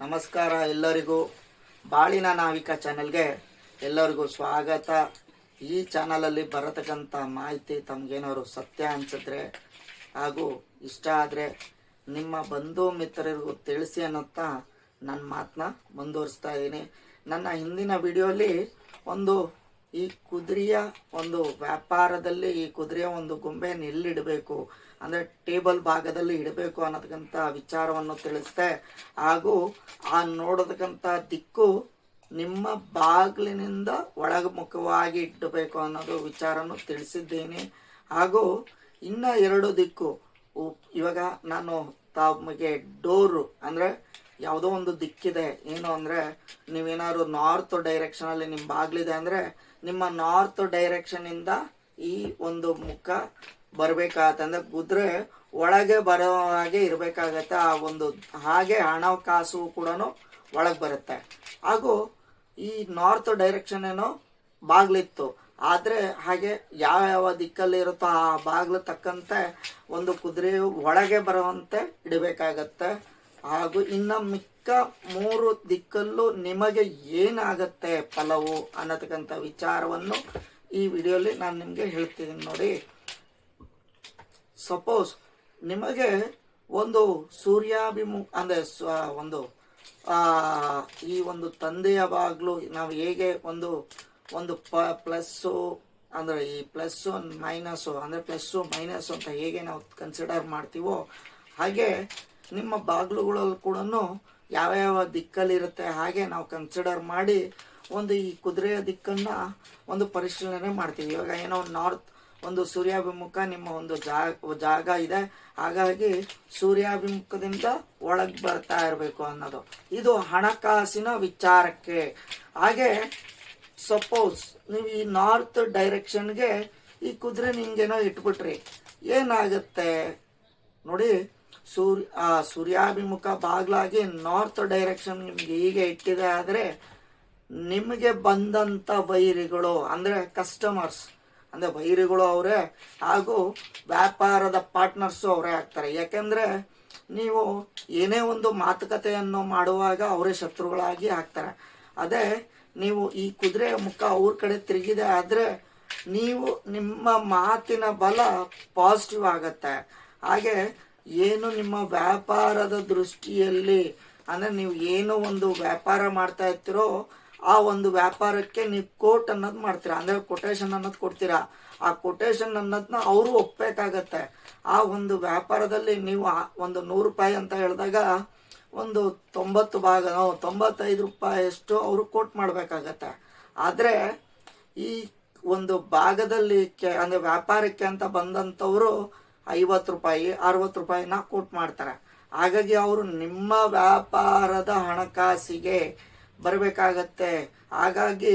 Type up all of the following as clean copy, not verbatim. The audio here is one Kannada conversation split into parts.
ನಮಸ್ಕಾರ ಎಲ್ಲರಿಗೂ. ಬಾಳಿನ ನಾವಿಕ ಚಾನೆಲ್ಗೆ ಎಲ್ಲರಿಗೂ ಸ್ವಾಗತ. ಈ ಚಾನಲಲ್ಲಿ ಬರತಕ್ಕಂಥ ಮಾಹಿತಿ ತಮಗೇನಾದ್ರು ಸತ್ಯ ಅನಿಸಿದ್ರೆ ಹಾಗೂ ಇಷ್ಟ ಆದರೆ ನಿಮ್ಮ ಬಂಧು ಮಿತ್ರರಿಗೂ ತಿಳಿಸಿ ಅನ್ನೋತ್ತಾ ನನ್ನ ಮಾತನ್ನ ಮುಂದುವರಿಸ್ತಾ ಇದ್ದೀನಿ. ನನ್ನ ಹಿಂದಿನ ವಿಡಿಯೋಲಿ ಈ ಕುದುರೆಯ ಒಂದು ವ್ಯಾಪಾರದಲ್ಲಿ ಈ ಕುದುರೆಯ ಒಂದು ಗೊಂಬೆಯನ್ನು ಎಲ್ಲಿಡಬೇಕು ಅಂದರೆ ಟೇಬಲ್ ಭಾಗದಲ್ಲಿ ಇಡಬೇಕು ಅನ್ನೋದಕ್ಕಂಥ ವಿಚಾರವನ್ನು ತಿಳಿಸ್ದೆ. ಹಾಗೂ ಆ ನೋಡೋದಕ್ಕಂಥ ದಿಕ್ಕು ನಿಮ್ಮ ಬಾಗಿಲಿನಿಂದ ಒಳಮುಖವಾಗಿ ಇಡಬೇಕು ಅನ್ನೋದು ವಿಚಾರವನ್ನು ತಿಳಿಸಿದ್ದೀನಿ. ಹಾಗೂ ಇನ್ನು 2 ದಿಕ್ಕು ಇವಾಗ ನಾನು ತಮಗೆ ಡೋರು ಅಂದರೆ ಯಾವುದೋ ಒಂದು ದಿಕ್ಕಿದೆ, ಏನು ಅಂದರೆ ನೀವೇನಾದ್ರು ನಾರ್ತ್ ಡೈರೆಕ್ಷನಲ್ಲಿ ನಿಮ್ಮ ಬಾಗಿಲಿದೆ ಅಂದರೆ ನಿಮ್ಮ ನಾರ್ತ್ ಡೈರೆಕ್ಷನಿಂದ ಈ ಒಂದು ಮುಖ ಬರಬೇಕಾಗತ್ತೆ. ಅಂದರೆ ಕುದುರೆ ಒಳಗೆ ಬರೋ ಹಾಗೆ ಇರಬೇಕಾಗತ್ತೆ. ಆ ಒಂದು ಹಾಗೆ ಹಣಕಾಸು ಕೂಡ ಒಳಗೆ ಬರುತ್ತೆ. ಹಾಗೂ ಈ ನಾರ್ತ್ ಡೈರೆಕ್ಷನ್ ಏನೋ ಬಾಗಿಲಿತ್ತು, ಆದರೆ ಹಾಗೆ ಯಾವ ದಿಕ್ಕಲ್ಲಿ ಇರುತ್ತೋ ಆ ಬಾಗಿಲು ತಕ್ಕಂತೆ ಒಂದು ಕುದುರೆಯು ಒಳಗೆ ಬರುವಂತೆ ಇಡಬೇಕಾಗತ್ತೆ. ಹಾಗೂ ಇನ್ನು ಮಿಕ್ಕ 3 ದಿಕ್ಕಲ್ಲೂ ನಿಮಗೆ ಏನಾಗತ್ತೆ ಫಲವು ಅನ್ನತಕ್ಕಂಥ ವಿಚಾರವನ್ನು ಈ ವಿಡಿಯೋಲಿ ನಾನು ನಿಮಗೆ ಹೇಳ್ತಿದ್ದೀನಿ ನೋಡಿ. ಸಪೋಸ್ ನಿಮಗೆ ಒಂದು ಸೂರ್ಯಾಭಿಮುಖ ಅಂದರೆ ಈ ಒಂದು ತಂದೆಯ ಬಾಗಿಲು ನಾವು ಹೇಗೆ ಒಂದು ಪ್ಲಸ್ಸು ಅಂದರೆ ಈ ಪ್ಲಸ್ಸು ಮೈನಸ್ಸು ಅಂದರೆ ಪ್ಲಸ್ಸು ಮೈನಸ್ಸು ಅಂತ ಹೇಗೆ ನಾವು ಕನ್ಸಿಡರ್ ಮಾಡ್ತೀವೋ ಹಾಗೆ ನಿಮ್ಮ ಬಾಗಿಲುಗಳಲ್ಲಿ ಕೂಡ ಯಾವ್ಯಾವ ದಿಕ್ಕಲ್ಲಿರುತ್ತೆ ಹಾಗೆ ನಾವು ಕನ್ಸಿಡರ್ ಮಾಡಿ ಈ ಕುದುರೆಯ ದಿಕ್ಕನ್ನು ಒಂದು ಪರಿಶೀಲನೆ ಮಾಡ್ತೀವಿ. ಇವಾಗ ಏನೋ ನಾರ್ತ್ ಒಂದು ಸೂರ್ಯಾಭಿಮುಖ ನಿಮ್ಮ ಒಂದು ಜಾಗ ಇದೆ, ಹಾಗಾಗಿ ಸೂರ್ಯಾಭಿಮುಖದಿಂದ ಒಳಗೆ ಬರ್ತಾ ಇರಬೇಕು ಅನ್ನೋದು ಇದು ಹಣಕಾಸಿನ ವಿಚಾರಕ್ಕೆ. ಹಾಗೆ ಸಪೋಸ್ ನೀವು ಈ ನಾರ್ತ್ ಡೈರೆಕ್ಷನ್ಗೆ ಈ ಕುದುರೆ ನಿಂಗೇನೋ ಇಟ್ಬಿಟ್ರಿ, ಏನಾಗುತ್ತೆ ನೋಡಿ. ಸೂರ್ಯಾಭಿಮುಖ ಬಾಗ್ಲಾಗಿ ನಾರ್ತ್ ಡೈರೆಕ್ಷನ್ ನಿಮ್ಗೆ ಹೀಗೆ ಇಟ್ಟಿದೆ ಆದರೆ ನಿಮಗೆ ಬಂದಂಥ ವೈರಿಗಳು ಅಂದರೆ ಕಸ್ಟಮರ್ಸ್ ಅಂದರೆ ವೈರಿಗಳು ಅವರೇ, ಹಾಗೂ ವ್ಯಾಪಾರದ ಪಾರ್ಟ್ನರ್ಸು ಅವರೇ ಆಗ್ತಾರೆ. ಯಾಕೆಂದರೆ ನೀವು ಏನೇ ಒಂದು ಮಾತುಕತೆಯನ್ನು ಮಾಡುವಾಗ ಅವರೇ ಶತ್ರುಗಳಾಗಿ ಆಗ್ತಾರೆ. ಅದೇ ನೀವು ಈ ಕುದುರೆ ಮುಖ ಅವ್ರ ಕಡೆ ತಿರುಗಿದೆ ಆದರೆ ನೀವು ನಿಮ್ಮ ಮಾತಿನ ಬಲ ಪಾಸಿಟಿವ್ ಆಗತ್ತೆ. ಹಾಗೆ ಏನು ನಿಮ್ಮ ವ್ಯಾಪಾರದ ದೃಷ್ಟಿಯಲ್ಲಿ ಅಂದರೆ ನೀವು ಏನೋ ಒಂದು ವ್ಯಾಪಾರ ಮಾಡ್ತಾ ಇರ್ತೀರೋ ಆ ಒಂದು ವ್ಯಾಪಾರಕ್ಕೆ ನೀವು ಕೋಟ್ ಅನ್ನೋದು ಮಾಡ್ತೀರಾ, ಅಂದರೆ ಕೊಟೇಶನ್ ಅನ್ನೋದು ಕೊಡ್ತೀರಾ. ಆ ಕೊಟೇಶನ್ ಅನ್ನೋದನ್ನ ಅವರು ಒಪ್ಪಬೇಕಾಗತ್ತೆ. ಆ ಒಂದು ವ್ಯಾಪಾರದಲ್ಲಿ ನೀವು ಒಂದು 100 ರೂಪಾಯಿ ಅಂತ ಹೇಳಿದಾಗ ಒಂದು 90 ಭಾಗ 95 ರೂಪಾಯಿಯಷ್ಟು ಅವರು ಕೋಟ್ ಮಾಡಬೇಕಾಗತ್ತೆ. ಆದರೆ ಈ ಒಂದು ಭಾಗದಲ್ಲಿ ಅಂದರೆ ವ್ಯಾಪಾರಕ್ಕೆ ಅಂತ ಬಂದಂಥವರು 50 ರೂಪಾಯಿ 60 ರೂಪಾಯಿನ ಕೋಟ್ ಮಾಡ್ತಾರೆ. ಹಾಗಾಗಿ ಅವರು ನಿಮ್ಮ ವ್ಯಾಪಾರದ ಹಣಕಾಸಿಗೆ ಬರಬೇಕಾಗತ್ತೆ. ಹಾಗಾಗಿ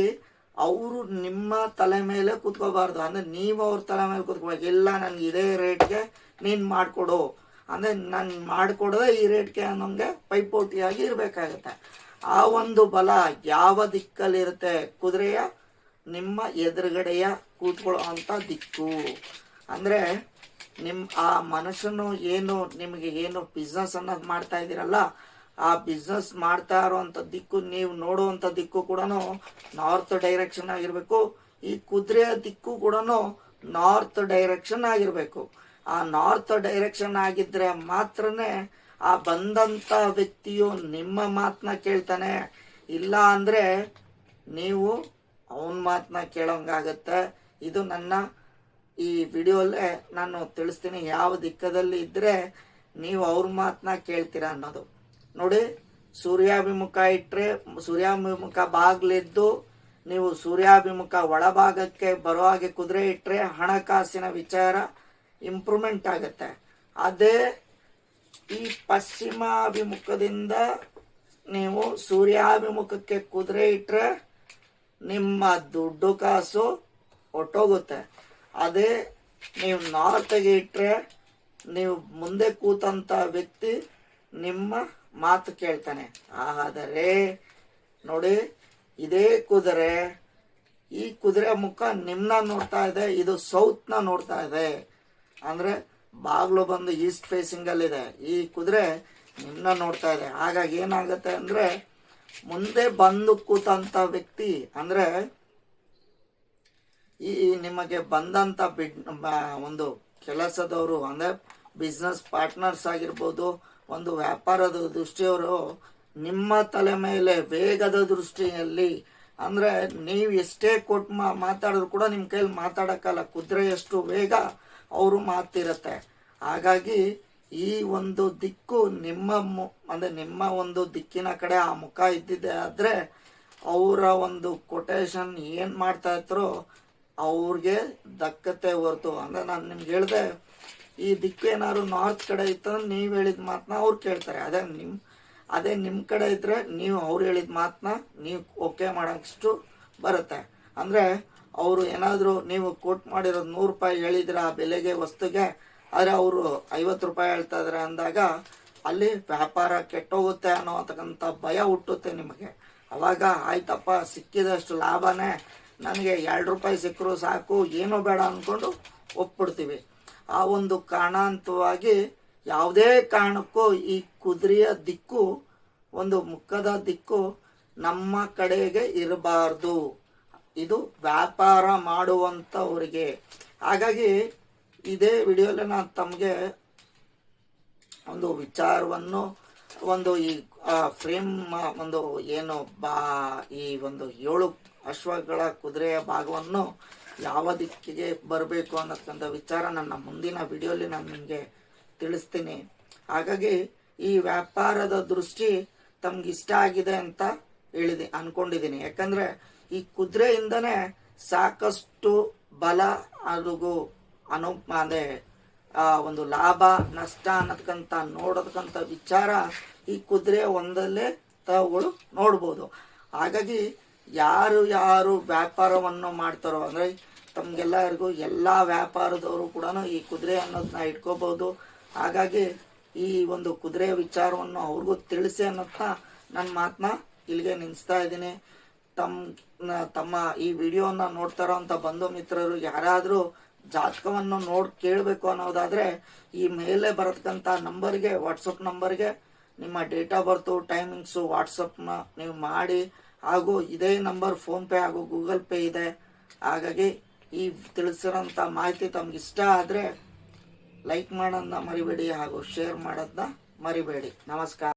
ಅವರು ನಿಮ್ಮ ತಲೆ ಮೇಲೆ ಕೂತ್ಕೋಬಾರ್ದು, ಅಂದರೆ ನೀವು ಅವ್ರ ತಲೆ ಮೇಲೆ ಕೂತ್ಕೋಬೇಕು. ಇಲ್ಲ ನನಗೆ ಇದೇ ರೇಟ್ಗೆ ನೀನು ಮಾಡಿಕೊಡು ಅಂದರೆ ನಾನು ಮಾಡಿಕೊಡೋದೇ ಈ ರೇಟ್ಗೆ ಅನ್ನೋಂಗೆ ಪೈಪೋಟಿಯಾಗಿ ಇರಬೇಕಾಗತ್ತೆ. ಆ ಒಂದು ಬಲ ಯಾವ ದಿಕ್ಕಲ್ಲಿರುತ್ತೆ ಕುದುರೆಯ ನಿಮ್ಮ ಎದುರುಗಡೆಯ ಕೂತ್ಕೊಳ್ಳೋ ಅಂಥ ದಿಕ್ಕು. ಅಂದರೆ ಆ ಮನುಷ್ಯನು ನಿಮಗೆ ಏನು ಬಿಸ್ನೆಸ್ ಅನ್ನೋದು ಮಾಡ್ತಾ ಇದ್ದೀರಲ್ಲ ಆ ಬಿಸ್ನೆಸ್ ಮಾಡ್ತಾ ಇರೋವಂಥ ದಿಕ್ಕು ನೀವು ನೋಡುವಂಥ ದಿಕ್ಕು ಕೂಡ ನಾರ್ತ್ ಡೈರೆಕ್ಷನ್ ಆಗಿರಬೇಕು. ಈ ಕುದುರೆಯ ದಿಕ್ಕು ಕೂಡ ನಾರ್ತ್ ಡೈರೆಕ್ಷನ್ ಆಗಿರಬೇಕು. ಆ ನಾರ್ತ್ ಡೈರೆಕ್ಷನ್ ಆಗಿದ್ರೆ ಮಾತ್ರನೇ ಆ ಬಂದಂಥ ವ್ಯಕ್ತಿಯು ನಿಮ್ಮ ಮಾತನ್ನ ಕೇಳ್ತಾನೆ. ಇಲ್ಲ ಅಂದರೆ ನೀವು ಅವನ ಮಾತನ್ನ ಕೇಳೋಂಗಾಗತ್ತೆ. ಇದು ನನ್ನ ಈ ವಿಡಿಯೋಲ್ಲೇ ನಾನು ತಿಳಿಸ್ತೀನಿ ಯಾವ ದಿಕ್ಕದಲ್ಲಿ ಇದ್ದರೆ ನೀವು ಅವ್ರ ಮಾತನ್ನ ಕೇಳ್ತೀರಾ ಅನ್ನೋದು ನೋಡಿ. ಸೂರ್ಯಾಭಿಮುಖ ಇಟ್ಟರೆ ಸೂರ್ಯಾಭಿಮುಖ ಬಾಗಿಲಿದ್ದು ನೀವು ಸೂರ್ಯಾಭಿಮುಖ ಒಳಭಾಗಕ್ಕೆ ಬರೋ ಹಾಗೆ ಕುದುರೆ ಇಟ್ಟರೆ ಹಣಕಾಸಿನ ವಿಚಾರ ಇಂಪ್ರೂವ್ಮೆಂಟ್ ಆಗುತ್ತೆ. ಅದೇ ಈ ಪಶ್ಚಿಮಾಭಿಮುಖದಿಂದ ನೀವು ಸೂರ್ಯಾಭಿಮುಖಕ್ಕೆ ಕುದುರೆ ಇಟ್ಟರೆ ನಿಮ್ಮ ದುಡ್ಡು ಕಾಸು ಹೊಟ್ಟೋಗುತ್ತೆ. ಅದೇ ನೀವು ನಾರ್ತ್ಗೆ ಇಟ್ಟರೆ ನೀವು ಮುಂದೆ ಕೂತಂಥ ವ್ಯಕ್ತಿ ನಿಮ್ಮ ಮಾತು ಕೇಳ್ತಾನೆ. ಆದರೆ ನೋಡಿ ಇದೇ ಕುದುರೆ ಈ ಕುದುರೆ ಮುಖ ನಿಮ್ಮನ್ನ ನೋಡ್ತಾ ಇದೆ, ಇದು ಸೌತ್ನ ನೋಡ್ತಾ ಇದೆ. ಅಂದರೆ ಬಾಗಿಲು ಬಂದು ಈಸ್ಟ್ ಫೇಸಿಂಗಲ್ಲಿದೆ. ಈ ಕುದುರೆ ನಿಮ್ಮನ್ನ ನೋಡ್ತಾ ಇದೆ. ಹಾಗಾಗಿ ಏನಾಗುತ್ತೆ ಅಂದರೆ ಮುಂದೆ ಬಂದು ಕೂತಂಥ ವ್ಯಕ್ತಿ ಅಂದರೆ ಈ ನಿಮಗೆ ಬಂದಂಥ ಒಂದು ಕೆಲಸದವರು ಅಂದರೆ ಬಿಸ್ನೆಸ್ ಪಾರ್ಟ್ನರ್ಸ್ ಆಗಿರ್ಬೋದು, ಒಂದು ವ್ಯಾಪಾರದ ದೃಷ್ಟಿಯವರು ನಿಮ್ಮ ತಲೆ ಮೇಲೆ ವೇಗದ ದೃಷ್ಟಿಯಲ್ಲಿ ಅಂದರೆ ನೀವು ಎಷ್ಟೇ ಕೊಟ್ಟು ಮಾತಾಡಿದ್ರು ಕೂಡ ನಿಮ್ಮ ಕೈಯಲ್ಲಿ ಮಾತಾಡೋಕ್ಕಲ್ಲ, ಕುದುರೆಯಷ್ಟು ವೇಗ ಅವರು ಮಾತಿರುತ್ತೆ. ಹಾಗಾಗಿ ಈ ಒಂದು ದಿಕ್ಕು ಅಂದರೆ ನಿಮ್ಮ ಒಂದು ದಿಕ್ಕಿನ ಕಡೆ ಆ ಮುಖ ಇದ್ದಿದೆ ಆದರೆ ಅವರ ಒಂದು ಕೊಟೇಶನ್ ಏನು ಮಾಡ್ತಾ ಇದ್ರು ಅವ್ರಿಗೆ ದಕ್ಕತೆ ಹೊರತು. ಅಂದರೆ ನಾನು ನಿಮ್ಗೆ ಹೇಳಿದೆ, ಈ ದಿಕ್ಕು ಏನಾದ್ರು ನಾರ್ತ್ ಕಡೆ ಇತ್ತಂದ್ರೆ ನೀವು ಹೇಳಿದ ಮಾತನ್ನ ಅವ್ರು ಕೇಳ್ತಾರೆ. ಅದೇ ನಿಮ್ಮ ಕಡೆ ಇದ್ದರೆ ನೀವು ಅವ್ರು ಹೇಳಿದ ಮಾತನ್ನ ನೀವು ಓಕೆ ಮಾಡೋಷ್ಟು ಬರುತ್ತೆ. ಅಂದರೆ ಅವರು ಏನಾದರೂ ನೀವು ಕೋಟ್ ಮಾಡಿರೋ 100 ರೂಪಾಯಿ ಹೇಳಿದ್ರೆ ಆ ಬೆಲೆಗೆ ವಸ್ತುಗೆ, ಆದರೆ ಅವರು 50 ರೂಪಾಯಿ ಹೇಳ್ತಾ ಇದ್ದಾರೆ ಅಂದಾಗ ಅಲ್ಲಿ ವ್ಯಾಪಾರ ಕೆಟ್ಟೋಗುತ್ತೆ ಅನ್ನೋತಕ್ಕಂಥ ಭಯ ಹುಟ್ಟುತ್ತೆ ನಿಮಗೆ. ಅವಾಗ ಆಯ್ತಪ್ಪ ಸಿಕ್ಕಿದಷ್ಟು ಲಾಭನೇ, ನನಗೆ 2 ರೂಪಾಯಿ ಸಿಕ್ಕರೂ ಸಾಕು, ಏನೂ ಬೇಡ ಅಂದ್ಕೊಂಡು ಒಪ್ಪಿಡ್ತೀವಿ. ಆ ಒಂದು ಕಾರಣಾಂತವಾಗಿ ಯಾವುದೇ ಕಾರಣಕ್ಕೂ ಈ ಕುದುರೆಯ ದಿಕ್ಕು, ಒಂದು ಮುಖದ ದಿಕ್ಕು ನಮ್ಮ ಕಡೆಗೆ ಇರಬಾರ್ದು. ಇದು ವ್ಯಾಪಾರ ಮಾಡುವಂಥವ್ರಿಗೆ. ಹಾಗಾಗಿ ಇದೇ ವಿಡಿಯೋಲಿ ನಾನು ತಮಗೆ ಒಂದು ವಿಚಾರವನ್ನು, ಒಂದು ಈ ಫ್ರೇಮ್ ಒಂದು ಏನು ಈ ಒಂದು 7 ಅಶ್ವಗಳ ಕುದುರೆಯ ಭಾಗವನ್ನು ಯಾವ ದಿಕ್ಕಿಗೆ ಬರಬೇಕು ಅನ್ನೋದಕ್ಕಂಥ ವಿಚಾರ ನನ್ನ ಮುಂದಿನ ವಿಡಿಯೋಲಿ ನಾನು ನಿಮಗೆ ತಿಳಿಸ್ತೀನಿ. ಹಾಗಾಗಿ ಈ ವ್ಯಾಪಾರದ ದೃಷ್ಟಿ ತಮ್ಗೆ ಇಷ್ಟ ಆಗಿದೆ ಅಂತ ಅಂದ್ಕೊಂಡಿದ್ದೀನಿ. ಯಾಕಂದರೆ ಈ ಕುದುರೆಯಿಂದನೇ ಸಾಕಷ್ಟು ಬಲ ಹಾಗೂ ಅದೇ ಒಂದು ಲಾಭ ನಷ್ಟ ಅನ್ನೋದಕ್ಕಂಥ ನೋಡೋದಕ್ಕಂಥ ವಿಚಾರ ಈ ಕುದುರೆ ಒಂದಲ್ಲೇ ತಾವುಗಳು ನೋಡ್ಬೋದು. ಹಾಗಾಗಿ ಯಾರು ವ್ಯಾಪಾರವನ್ನು ಮಾಡ್ತಾರೋ ಅಂದರೆ ತಮಗೆಲ್ಲರಿಗೂ ಎಲ್ಲ ವ್ಯಾಪಾರದವರು ಕೂಡ ಈ ಕುದುರೆ ಅನ್ನೋದನ್ನ ಇಟ್ಕೋಬೋದು. ಹಾಗಾಗಿ ಈ ಒಂದು ಕುದುರೆಯ ವಿಚಾರವನ್ನು ಅವ್ರಿಗೂ ತಿಳಿಸಿ ಅನ್ನೋದನ್ನ ನನ್ನ ಮಾತನ್ನ ಇಲ್ಲಿಗೆ ನಿಲ್ಲಿಸ್ತಾ ಇದ್ದೀನಿ. ತಮ್ಮ ಈ ವಿಡಿಯೋನ ನೋಡ್ತಾ ಇರೋಂಥ ಬಂಧು ಮಿತ್ರರು ಯಾರಾದರೂ ಜಾತಕವನ್ನು ನೋಡಿ ಕೇಳಬೇಕು ಅನ್ನೋದಾದರೆ ಈ ಮೇಲೆ ಬರತಕ್ಕಂಥ ನಂಬರ್ಗೆ, ವಾಟ್ಸಪ್ ನಂಬರ್ಗೆ ನಿಮ್ಮ ಡೇಟ್ ಆಫ್ ಬರ್ತು, ಟೈಮಿಂಗ್ಸು ವಾಟ್ಸಪ್ನ ನೀವು ಮಾಡಿ. ಹಾಗೂ ಇದೇ ನಂಬರ್ ಫೋನ್ಪೇ ಹಾಗೂ ಗೂಗಲ್ ಪೇ ಇದೆ. ಹಾಗಾಗಿ ಈ ತಿಳಿಸಿರೋಂಥ ಮಾಹಿತಿ ತಮ್ಗೆ ಇಷ್ಟ ಆದರೆ ಲೈಕ್ ಮಾಡೋದನ್ನ ಮರಿಬೇಡಿ ಹಾಗೂ ಶೇರ್ ಮಾಡೋದನ್ನ ಮರಿಬೇಡಿ. ನಮಸ್ಕಾರ.